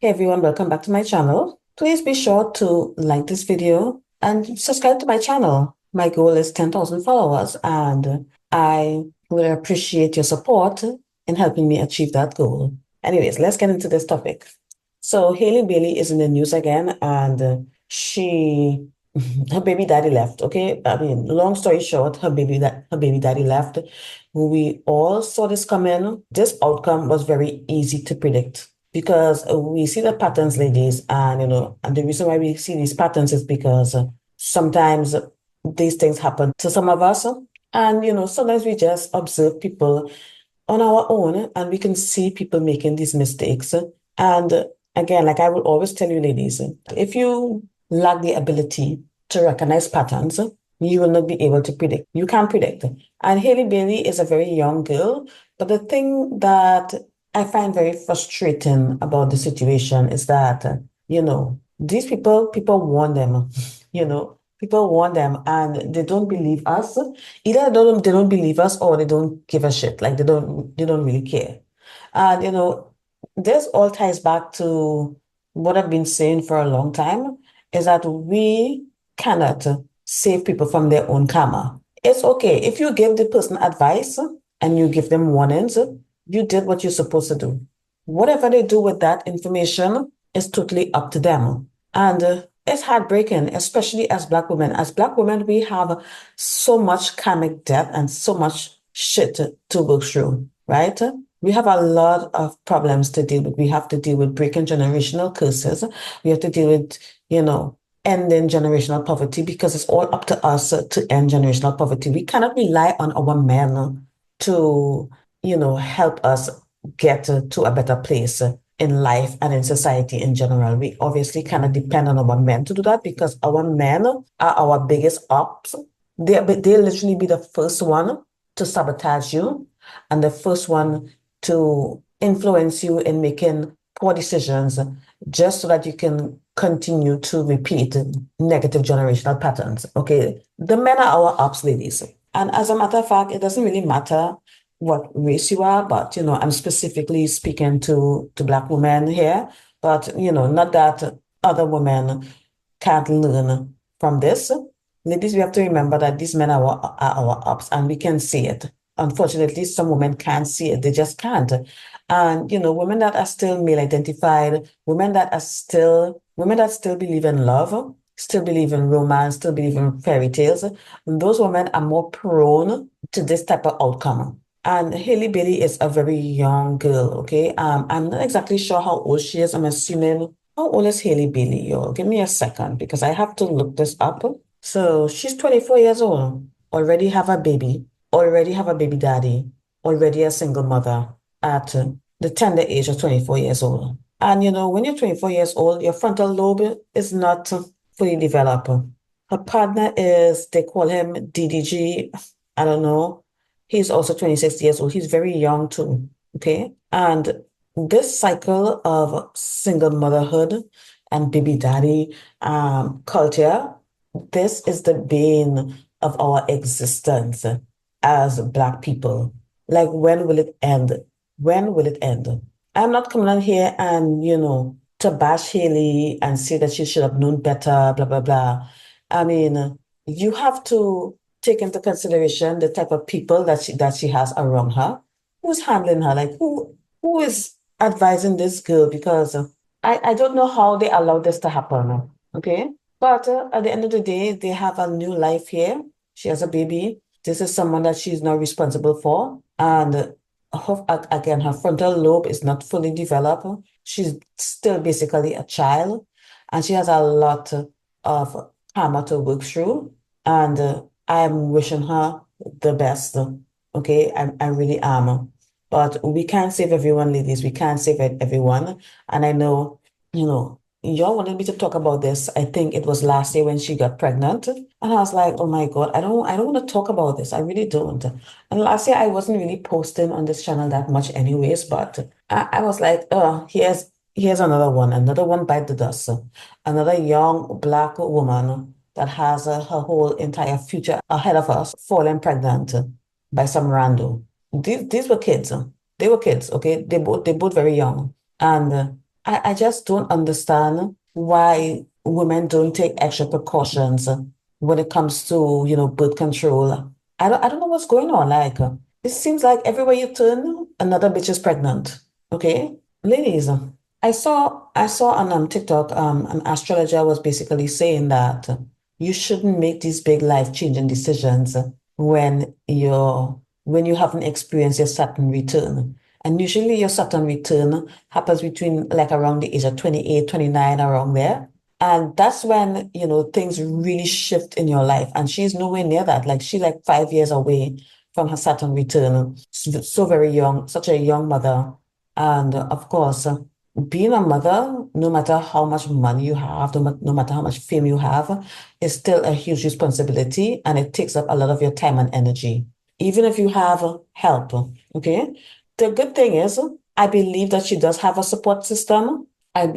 Hey everyone, welcome back to my channel. Please be sure to like this video and subscribe to my channel. My goal is 10,000 followers and I would appreciate your support in helping me achieve that goal. Anyways, let's get into this topic. So Halle Bailey is in the news again and she her baby daddy left, okay? I mean, long story short, her baby daddy left. We all saw this coming. This outcome was very easy to predict because we see the patterns, ladies, and and the reason why we see these patterns is because sometimes these things happen to some of us, and sometimes we just observe people on our own, and we can see people making these mistakes. And again, like I will always tell you, ladies, if you lack the ability to recognize patterns, you will not be able to predict. You can't predict. And Halle Bailey is a very young girl, but the thing that I find very frustrating about the situation is that, these people warn them, people warn them and they don't believe us. Either they don't believe us or they don't give a shit. Like they don't really care. And this all ties back to what I've been saying for a long time, is that we cannot save people from their own karma. It's okay if you give the person advice and you give them warnings, you did what you're supposed to do. Whatever they do with that information is totally up to them. And it's heartbreaking, especially as Black women. As Black women, we have so much karmic debt and so much shit to go through, right? We have a lot of problems to deal with. We have to deal with breaking generational curses. We have to deal with, ending generational poverty because it's all up to us to end generational poverty. We cannot rely on our men to, help us get to a better place in life and in society in general. We obviously cannot depend on our men to do that because our men are our biggest ops. They literally be the first one to sabotage you and the first one to influence you in making poor decisions just so that you can continue to repeat negative generational patterns. Okay. The men are our ops, ladies. And as a matter of fact, it doesn't really matter what race you are, but I'm specifically speaking to Black women here. But not that other women can't learn from this. Ladies, we have to remember that these men are our ups and we can see it. Unfortunately, some women can't see it. They just can't. And women that are still male identified, women that still believe in love, still believe in romance, still believe in fairy tales, those women are more prone to this type of outcome. And Halle Bailey is a very young girl, okay? I'm not exactly sure how old she is. I'm assuming, how old is Halle Bailey, y'all? Give me a second because I have to look this up. So she's 24 years old, already have a baby, already have a baby daddy, already a single mother at the tender age of 24 years old. And when you're 24 years old, your frontal lobe is not fully developed. Her partner is, they call him DDG, I don't know. He's also 26 years old. He's very young too. Okay. And this cycle of single motherhood and baby daddy culture, this is the bane of our existence as Black people. Like, when will it end? When will it end? I'm not coming on here and, to bash Haley and say that she should have known better, blah, blah, blah. I mean, you have to take into consideration the type of people that she has around her. Who's handling her? Like, who is advising this girl? Because I don't know how they allowed this to happen. Okay. But at the end of the day, they have a new life here. She has a baby. This is someone that she's now responsible for. And again, her frontal lobe is not fully developed. She's still basically a child. And she has a lot of karma to work through. And I'm wishing her the best. Okay. I really am. But we can't save everyone, ladies. We can't save everyone. And I know, y'all wanted me to talk about this. I think it was last year when she got pregnant. And I was like, oh my God, I don't want to talk about this. I really don't. And last year I wasn't really posting on this channel that much anyways, but I was like, oh, here's another one bite the dust. Another young Black woman that has her whole entire future ahead of us falling pregnant by some rando. These were kids. They were kids, okay? They both very young. And I just don't understand why women don't take extra precautions when it comes to, birth control. I don't know what's going on. Like, it seems like everywhere you turn, another bitch is pregnant. Okay? Ladies, I saw on TikTok, an astrologer was basically saying that you shouldn't make these big life-changing decisions when you haven't experienced your Saturn return. And usually your Saturn return happens between like around the age of 28, 29, around there. And that's when, things really shift in your life. And she's nowhere near that. Like she's like 5 years away from her Saturn return. So very young, such a young mother. And of course, being a mother, no matter how much money you have, no matter how much fame you have, is still a huge responsibility and it takes up a lot of your time and energy, even if you have help. Okay. The good thing is, I believe that she does have a support system.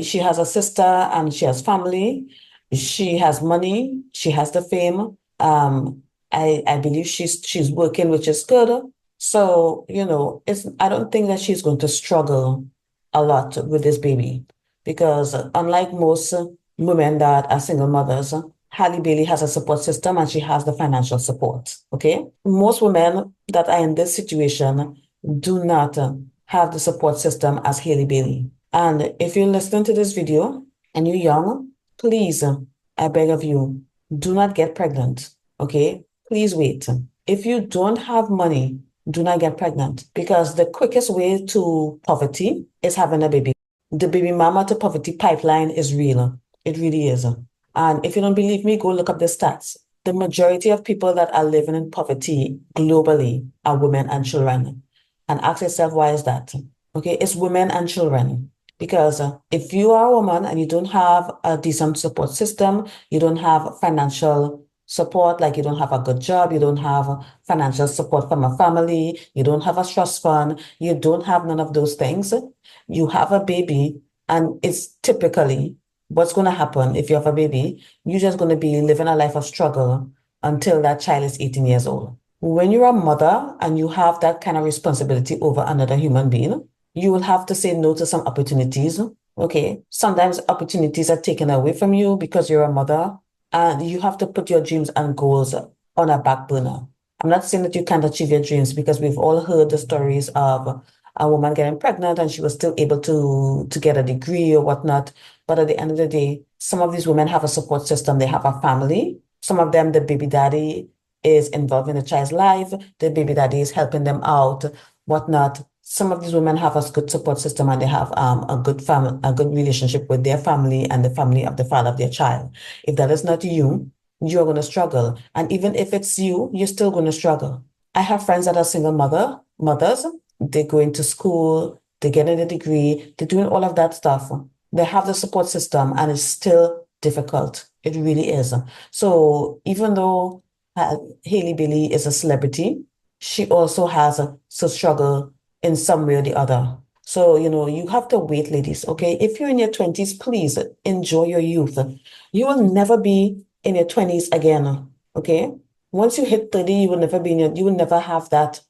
She has a sister and she has family. She has money. She has the fame. I believe she's working, which is good. So, I don't think that she's going to struggle a lot with this baby because unlike most women that are single mothers, Halle Bailey has a support system and she has the financial support. Okay. Most women that are in this situation do not have the support system as Halle Bailey. And if you're listening to this video and you're young, please, I beg of you, do not get pregnant. Okay. Please wait. If you don't have money, do not get pregnant because the quickest way to poverty is having a baby. The baby mama to poverty pipeline is real. It really is. And if you don't believe me, go look up the stats. The majority of people that are living in poverty globally are women and children. And ask yourself, why is that? Okay, it's women and children. Because if you are a woman and you don't have a decent support system, you don't have financial support, like you don't have a good job, you don't have financial support from a family, you don't have a trust fund, you don't have none of those things, you have a baby, and it's typically what's going to happen if you have a baby, you're just going to be living a life of struggle until that child is 18 years old. When you're a mother and you have that kind of responsibility over another human being, you will have to say no to some opportunities. Okay. Sometimes opportunities are taken away from you because you're a mother and you have to put your dreams and goals on a back burner. I'm not saying that you can't achieve your dreams because we've all heard the stories of a woman getting pregnant and she was still able to get a degree or whatnot. But at the end of the day, some of these women have a support system. They have a family. Some of them, the baby daddy is involved in the child's life. The baby daddy is helping them out, whatnot. Some of these women have a good support system and they have a good relationship with their family and the family of the father of their child. If that is not you, you're going to struggle. And even if it's you, you're still going to struggle. I have friends that are single mothers. They're going to school, they're getting a degree, they're doing all of that stuff. They have the support system and it's still difficult. It really is. So even though Halle Bailey is a celebrity, she also has to struggle in some way or the other. So, you have to wait, ladies, okay? If you're in your 20s, please enjoy your youth. You will never be in your 20s again, okay? Once you hit 30, you will never you will never have that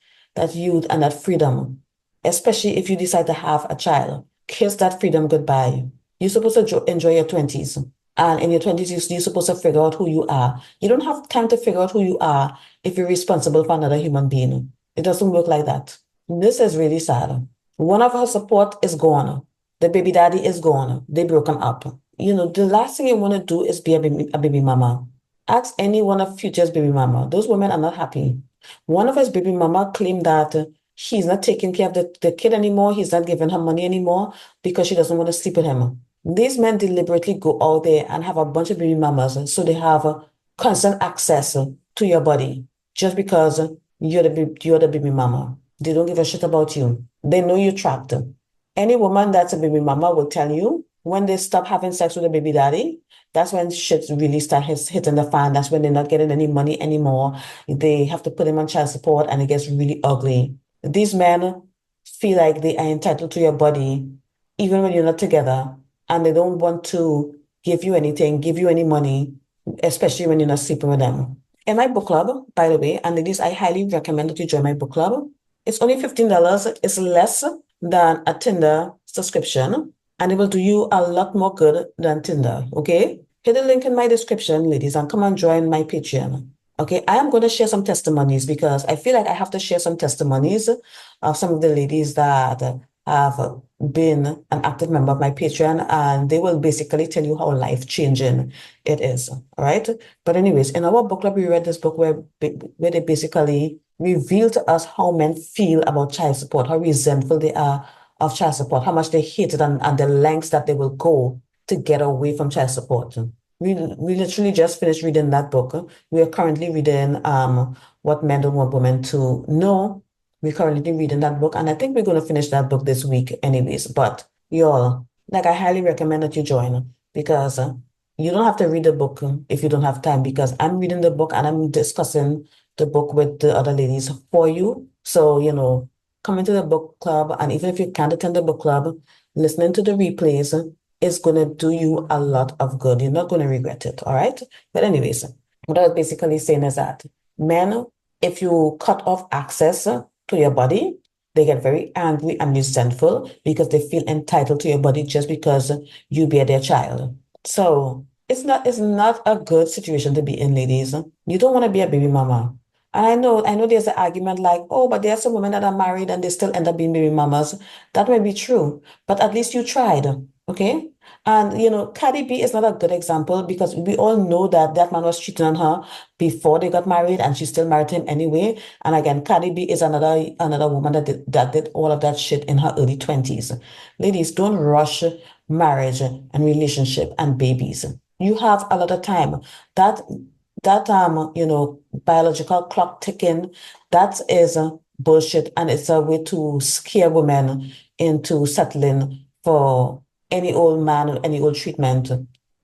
youth and that freedom, especially if you decide to have a child. Kiss that freedom goodbye. You're supposed to enjoy your 20s. And in your 20s, you're supposed to figure out who you are. You don't have time to figure out who you are if you're responsible for another human being. It doesn't work like that. This is really sad. One of her support is gone. The baby daddy is gone. They broken up. The last thing you want to do is be a baby mama. Ask any one of Future's baby mama. Those women are not happy. One of his baby mama claimed that he's not taking care of the kid anymore. He's not giving her money anymore because she doesn't want to sleep with him. These men deliberately go out there and have a bunch of baby mamas so they have constant access to your body just because you're the baby mama. They don't give a shit about you. They know you're trapped. Any woman that's a baby mama will tell you when they stop having sex with a baby daddy, that's when shit really starts hitting the fan. That's when they're not getting any money anymore. They have to put them on child support and it gets really ugly. These men feel like they are entitled to your body even when you're not together and they don't want to give you anything, give you any money, especially when you're not sleeping with them. In my book club, by the way, and ladies, I highly recommend that you join my book club. It's only $15. It's less than a Tinder subscription. and it will do you a lot more good than Tinder. Okay? Hit the link in my description, ladies, and come and join my Patreon. Okay, I am going to share some testimonies because I feel like I have to share some testimonies of some of the ladies that have been an active member of my Patreon, and they will basically tell you how life-changing it is. All right. But anyways, in our book club, we read this book where they basically reveal to us how men feel about child support, how resentful they are of child support, how much they hate it, and the lengths that they will go to get away from child support. We literally just finished reading that book. We are currently reading What Men Don't Want Women to Know. We're currently reading that book, and I think we're going to finish that book this week, anyways. But y'all, like, I highly recommend that you join because you don't have to read the book if you don't have time, because I'm reading the book and I'm discussing the book with the other ladies for you. So, come into the book club, and even if you can't attend the book club, listening to the replays is going to do you a lot of good. You're not going to regret it, all right? But anyways, what I was basically saying is that men, if you cut off access to your body, they get very angry and resentful because they feel entitled to your body just because you bear their child. So it's not a good situation to be in, ladies. You don't want to be a baby mama. And I know there's an argument like, oh, but there are some women that are married and they still end up being baby mamas. That may be true, but at least you tried, okay? And Cardi B is not a good example because we all know that that man was cheating on her before they got married, and she still married him anyway. And again, Cardi B is another woman that did all of that shit in her early 20s. Ladies, don't rush marriage and relationship and babies. You have a lot of time. That that biological clock ticking, that is bullshit, and it's a way to scare women into settling for any old man or any old treatment.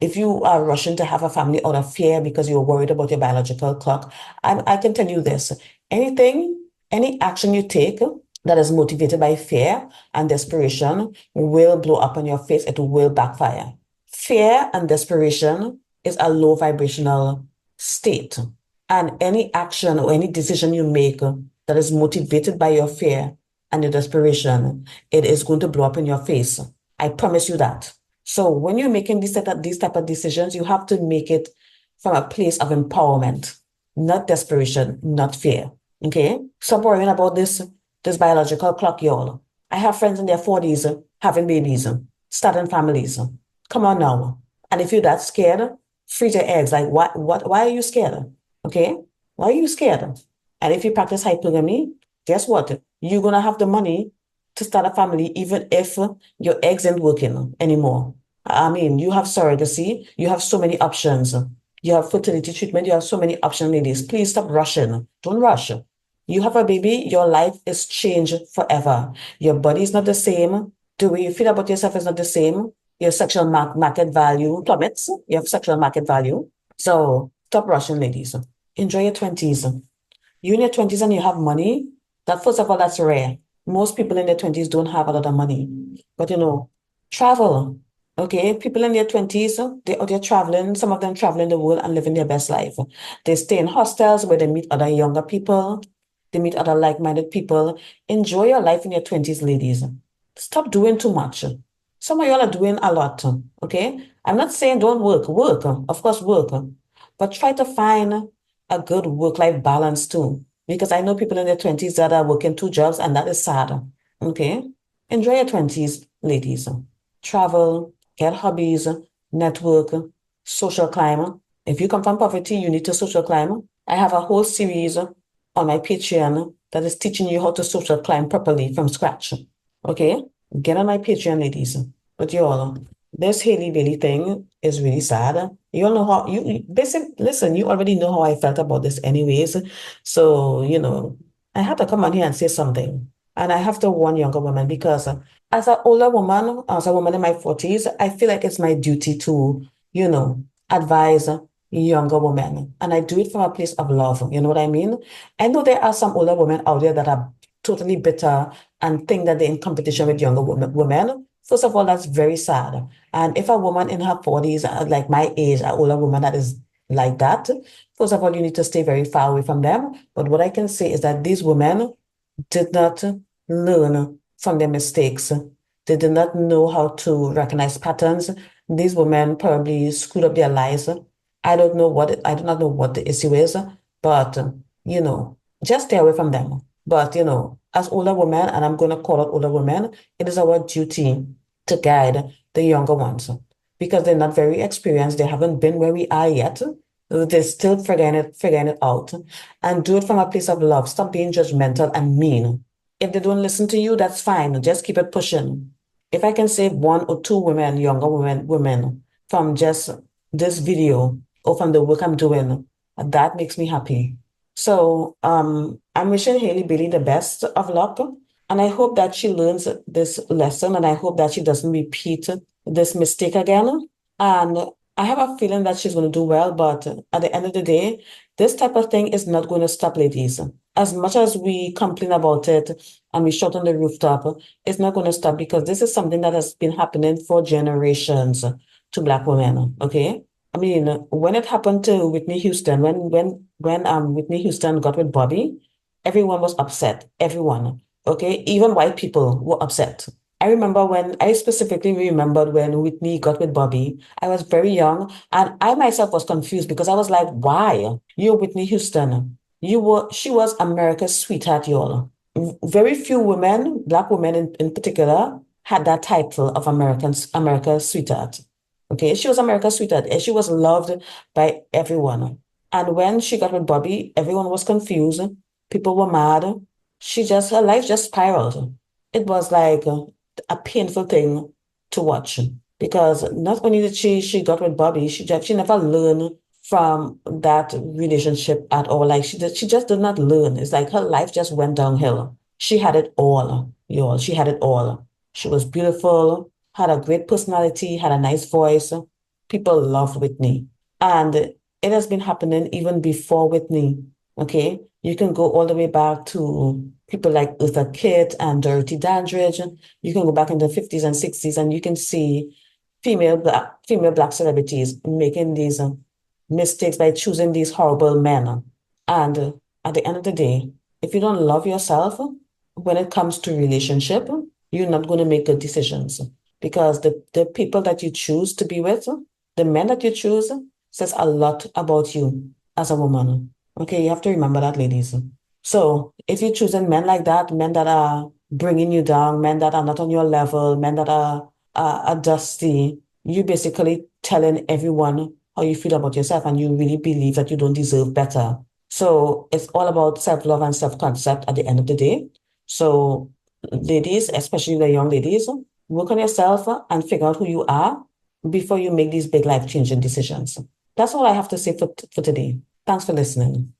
If you are rushing to have a family out of fear because you're worried about your biological clock, I can tell you this: any action you take that is motivated by fear and desperation will blow up on your face. It will backfire. Fear and desperation is a low vibrational state. And any action or any decision you make that is motivated by your fear and your desperation, it is going to blow up in your face. I promise you that. So when you're making these type of decisions, you have to make it from a place of empowerment, not desperation, not fear. Okay? Stop worrying about this biological clock, y'all. I have friends in their 40s having babies, starting families. Come on now. And if you're that scared, freeze your eggs. Like, why are you scared? Okay? Why are you scared? And if you practice hypergamy, guess what? You're going to have the money to start a family even if your eggs ain't working anymore. I mean, you have surrogacy, you have so many options. You have fertility treatment, you have so many options, ladies. Please stop rushing. Don't rush. You have a baby, your life is changed forever. Your body is not the same. The way you feel about yourself is not the same. Your sexual market value plummets. You have sexual market value. So stop rushing, ladies. Enjoy your 20s. You in your 20s and you have money. That, first of all, that's rare. Most people in their 20s don't have a lot of money. But travel. Okay, people in their 20s, they're traveling, some of them traveling the world and living their best life. They stay in hostels where they meet other younger people, they meet other like-minded people. Enjoy your life in your 20s, ladies. Stop doing too much. Some of y'all are doing a lot, okay? I'm not saying don't work, of course, work, but try to find a good work-life balance too. Because I know people in their 20s that are working two jobs, and that is sad, okay? Enjoy your 20s, ladies. Travel, get hobbies, network, social climb. If you come from poverty, you need to social climb. I have a whole series on my Patreon that is teaching you how to social climb properly from scratch. Okay? Get on my Patreon, ladies. But y'all, this Halle Bailey thing is really sad. You all know how you basically listen, you already know how I felt about this anyways. So, I had to come on here and say something. And I have to warn younger women because as an older woman, as a woman in my 40s, I feel like it's my duty to, advise younger women. And I do it from a place of love. You know what I mean? I know there are some older women out there that are totally bitter and think that they're in competition with younger women. First of all, that's very sad. And if a woman in her 40s, like my age, an older woman that is like that, first of all, you need to stay very far away from them. But what I can say is that these women did not learn from their mistakes. They did not know how to recognize patterns. These women probably screwed up their lives. I do not know what the issue is, but just stay away from them. But as older women, and I'm going to call out older women, it is our duty to guide the younger ones because they're not very experienced. They haven't been where we are yet. They're still figuring it out, and do it from a place of love. Stop being judgmental and mean. If they don't listen to you, that's fine. Just keep it pushing. If I can save one or two women, younger women, from just this video or from the work I'm doing, that makes me happy. So I'm wishing Halle Bailey the best of luck. And I hope that she learns this lesson and I hope that she doesn't repeat this mistake again. And I have a feeling that she's going to do well, but at the end of the day, this type of thing is not going to stop ladies. As much as we complain about it and we shout on the rooftop, it's not going to stop because this is something that has been happening for generations to Black women. Okay. I mean, when it happened to Whitney Houston, when Whitney Houston got with Bobby, everyone was upset. Everyone. Okay. Even white people were upset. I specifically remembered when Whitney got with Bobby. I was very young and I myself was confused because I was like, why? You're Whitney Houston. She was America's sweetheart, y'all. Very few women, Black women in particular, had that title of America's sweetheart. Okay, she was America's sweetheart and she was loved by everyone. And when she got with Bobby, everyone was confused. People were mad. Her life just spiraled. It was like a painful thing to watch because not only did she got with Bobby, she never learned from that relationship at all. Like she just did not learn. It's like her life just went downhill. She had it all, y'all. She had it all. She was beautiful, had a great personality, had a nice voice. People loved Whitney. And it has been happening even before Whitney. Okay. You can go all the way back to people like Eartha Kitt and Dorothy Dandridge. You can go back in the 50s and 60s and you can see female black celebrities making these mistakes by choosing these horrible men. And at the end of the day, if you don't love yourself, when it comes to relationship, you're not going to make good decisions because the people that you choose to be with, the men that you choose, says a lot about you as a woman. Okay, you have to remember that, ladies. So if you're choosing men like that, men that are bringing you down, men that are not on your level, men that are dusty, you basically telling everyone how you feel about yourself and you really believe that you don't deserve better. So it's all about self-love and self-concept at the end of the day. So ladies, especially the young ladies, work on yourself and figure out who you are before you make these big life-changing decisions. That's all I have to say for today. Thanks for listening.